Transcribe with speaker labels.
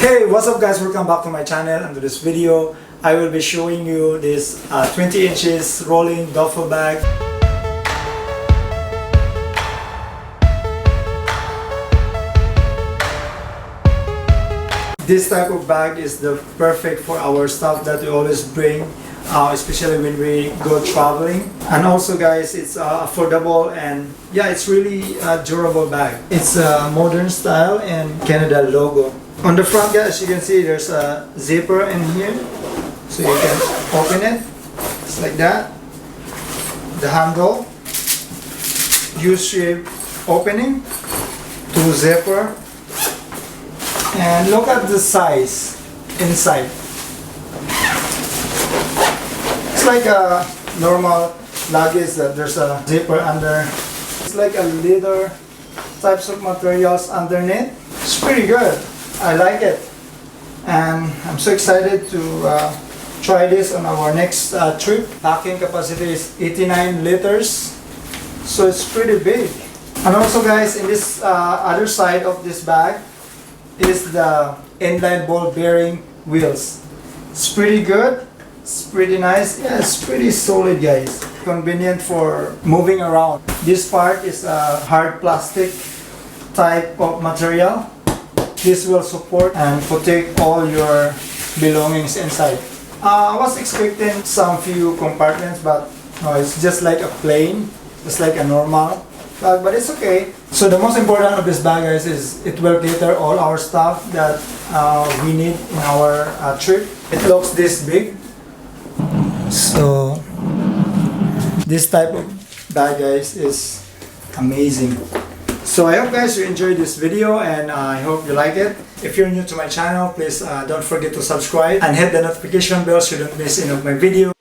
Speaker 1: Hey, what's up guys, welcome back to my channel. And to this video I will be showing you this 20 inches rolling duffel bag. This type of bag is the perfect for our stuff that we always bring, especially when we go traveling. And also guys, it's affordable and yeah, it's really a durable bag. It's a modern style and Canada logo. On the front guys, you can see there's a zipper in here, so you can open it just like that. The handle, U-shape opening to zipper, and look at the size inside. It's like a normal luggage that there's a zipper under. It's like a leather types of materials underneath. It's pretty good. I like it, and I'm so excited to try this on our next trip. Packing capacity is 89 liters, so it's pretty big. And also guys, in this other side of this bag is the inline ball bearing wheels. It's pretty good, it's pretty nice, yeah, it's pretty solid guys. Convenient for moving around. This part is a hard plastic type of material. This will support and protect all your belongings inside. I was expecting some few compartments, but no, it's just like a plain, just like a normal bag, but it's okay. So the most important of this bag guys is it will cater all our stuff that we need in our trip. It looks this big. So this type of bag guys is amazing. So I hope guys you enjoyed this video, and I hope you like it. If you're new to my channel, please don't forget to subscribe and hit the notification bell so you don't miss any of my video.